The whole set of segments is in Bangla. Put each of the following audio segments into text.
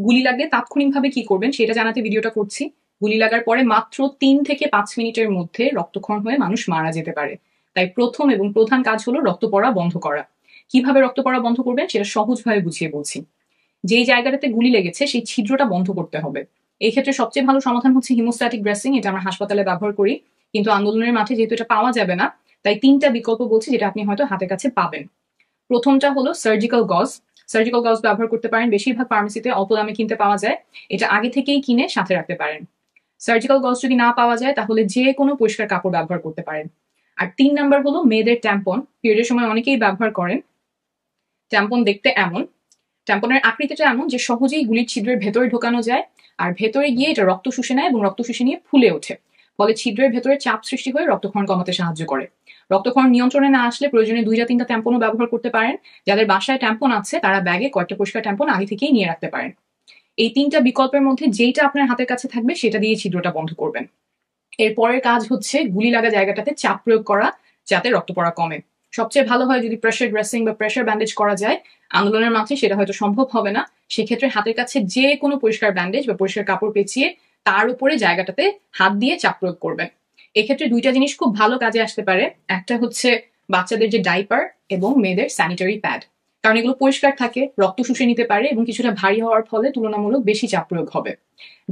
গুলি লাগলে তাৎক্ষণিকভাবে কি করবেন সেটা জানাতে ভিডিওটা করছি। গুলি লাগার পরে মাত্র 3 থেকে 5 মিনিটের মধ্যে রক্তক্ষরণ হয়ে মানুষ মারা যেতে পারে। তাই প্রথম এবং প্রধান কাজ হলো রক্ত পড়া বন্ধ করা। কিভাবে রক্ত পড়া বন্ধ করবেন সেটা সহজভাবে বুঝিয়ে বলছি। যেই জায়গাটাতে গুলি লেগেছে সেই ছিদ্রটা বন্ধ করতে হবে। এই ক্ষেত্রে সবচেয়ে ভালো সমাধান হচ্ছে হিমোস্ট্যাটিক ড্রেসিং। এটা আমরা হাসপাতালে ব্যবহার করি, কিন্তু আন্দোলনের মাঠে যেহেতু এটা পাওয়া যাবে না, তাই 3টা বিকল্প বলছি যেটা আপনি হয়তো হাতের কাছে পাবেন। প্রথমটা হলো সার্জিক্যাল গজ। সার্জিক্যাল গজ ব্যবহার করতে পারেন, বেশিরভাগ ফার্মেসিতে অল্প দামে কিনতে পাওয়া যায়। এটা আগে থেকেই কিনে সাথে রাখতে পারেন। সার্জিক্যাল গজ যদি না পাওয়া যায় তাহলে যে কোনো পরিষ্কার কাপড় ব্যবহার করতে পারেন। আর 3 নাম্বার হলো মেয়েদের ট্যাম্পন। পিরিয়ডের সময় অনেকেই ব্যবহার করেন। ট্যাম্পন দেখতে এমন, ট্যাম্পনের আকৃতিটা এমন যে সহজেই গুলির ছিদ্রের ভেতরে ঢোকানো যায়, আর ভেতরে গিয়ে এটা রক্ত শুষে নেয় এবং রক্ত শুষে নিয়ে ফুলে ওঠে। ফলে ছিদ্রের ভেতরে চাপ সৃষ্টি হয়ে রক্তক্ষরণ কমাতে সাহায্য করে। রক্তক্ষরণ নিয়ন্ত্রণে না আসলে প্রয়োজনে 2-3টা ট্যাম্পনও ব্যবহার করতে পারেন। যাদের বাসায় ট্যাম্পন আছে তারা ব্যাগে কয়েকটা পরিষ্কার ট্যাম্পন আগে থেকেই নিয়ে রাখতে পারেন। এই 3টা বিকল্পের মধ্যে যেইটা আপনার হাতের কাছে থাকবে সেটা দিয়ে ছিদ্রটা বন্ধ করবেন। এর পরের কাজ হচ্ছে গুলি লাগা জায়গাটাতে চাপ প্রয়োগ করা, যাতে রক্ত পড়া কমে। সবচেয়ে ভালো হয় যদি প্রেসার ড্রেসিং বা প্রেসার ব্যান্ডেজ করা যায়। আন্দোলনের মাঝে সেটা হয়তো সম্ভব হবে না, সেক্ষেত্রে হাতের কাছে যে কোনো পরিষ্কার ব্যান্ডেজ বা পরিষ্কার কাপড় পেঁচিয়ে তার উপরে জায়গাটাতে হাত দিয়ে চাপ প্রয়োগ করবেন। এক্ষেত্রে 2টা জিনিস খুব ভালো কাজে আসতে পারে। একটা হচ্ছে বাচ্চাদের যে ডাইপার এবং মেয়েদের স্যানিটারি প্যাড, কারণ এগুলো পরিষ্কার থাকে, রক্ত শুষে নিতে পারে এবং কিছুটা ভারী হওয়ার ফলে তুলনামূলক বেশি চাপ প্রয়োগ হবে।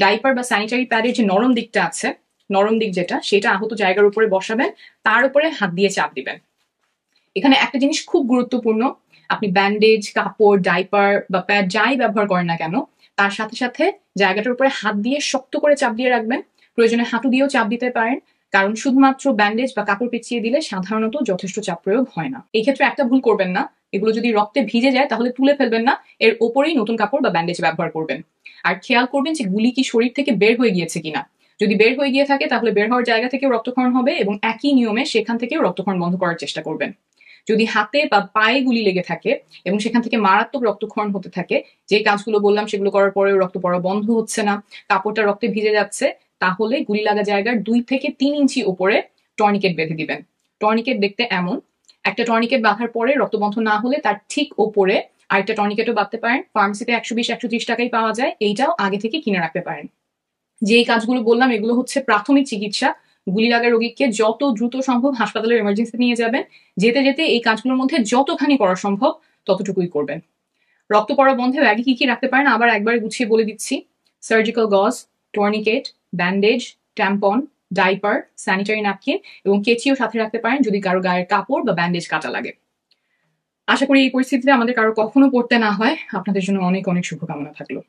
ডাইপার বা স্যানিটারি প্যাডের যে নরম দিকটা আছে, নরম দিক যেটা, সেটা আহত জায়গার উপরে বসাবেন, তার উপরে হাত দিয়ে চাপ দিবেন। এখানে একটা জিনিস খুব গুরুত্বপূর্ণ, আপনি ব্যান্ডেজ, কাপড়, ডাইপার বা প্যাড যাই ব্যবহার করেন না কেন, তার সাথে সাথে জায়গাটার উপরে হাত দিয়ে শক্ত করে চাপ দিয়ে রাখবেন। প্রয়োজনে হাঁটু দিয়েও চাপ দিতে পারেন, কারণ শুধুমাত্র ব্যান্ডেজ বা কাপড় পেঁচিয়ে দিলে সাধারণত যথেষ্ট চাপ প্রয়োগ হয় না। এই ক্ষেত্রে একটা ভুল করবেন না, এগুলো যদি রক্তে ভিজে যায় তাহলে তুলে ফেলবেন না, এর ওপরেই নতুন কাপড় বা ব্যান্ডেজ ব্যবহার করবেন। আর খেয়াল করবেন যে গুলি কি শরীর থেকে বের হয়ে গিয়েছে কিনা। যদি বের হয়ে গিয়ে থাকে তাহলে বের হওয়ার জায়গা থেকেও রক্তক্ষরণ হবে এবং একই নিয়মে সেখান থেকেও রক্তক্ষরণ বন্ধ করার চেষ্টা করবেন। যদি হাতে বা পায়ে গুলি লেগে থাকে এবং সেখান থেকে মারাত্মক রক্তক্ষরণ হতে থাকে, যে কাজগুলো বললাম সেগুলো করার পরেও রক্ত পড়া বন্ধ হচ্ছে না, কাপড়টা রক্তে ভিজে যাচ্ছে, তাহলে গুলি লাগা জায়গার 2 থেকে 3 ইঞ্চি উপরে টর্নিকেট বেঁধে দিবেন। টর্নিকেট দেখতে এমন, একটা টর্নিকেট বাঁধার পরে রক্ত বন্ধ না হলে তার ঠিক ওপরে আরেকটা টর্নিকেটও বাঁধতে পারেন। ফার্মেসিতে 120-130 টাকাই পাওয়া যায়, এইটাও আগে থেকে কিনে রাখতে পারেন। যে কাজগুলো বললাম এগুলো হচ্ছে প্রাথমিক চিকিৎসা। গুলি লাগা রোগীকে যত দ্রুত সম্ভব হাসপাতালের এমার্জেন্সি নিয়ে যাবেন। যেতে যেতে এই কাজগুলোর মধ্যে যতখানি করা সম্ভব ততটুকুই করবেন। রক্ত পড়া বন্ধে ব্যাগে কি কি রাখতে পারেন আবার একবার গুছিয়ে বলে দিচ্ছি। Surgical gauze, tourniquet, bandage, tampon, diaper, sanitary napkin এবং কেচিও সাথে রাখতে পারেন যদি কারো গায়ের কাপড় বা ব্যান্ডেজ কাটা লাগে। আশা করি এই পরিস্থিতিতে আমাদের কারো কখনো পড়তে না হয়। আপনাদের জন্য অনেক অনেক শুভকামনা থাকলো।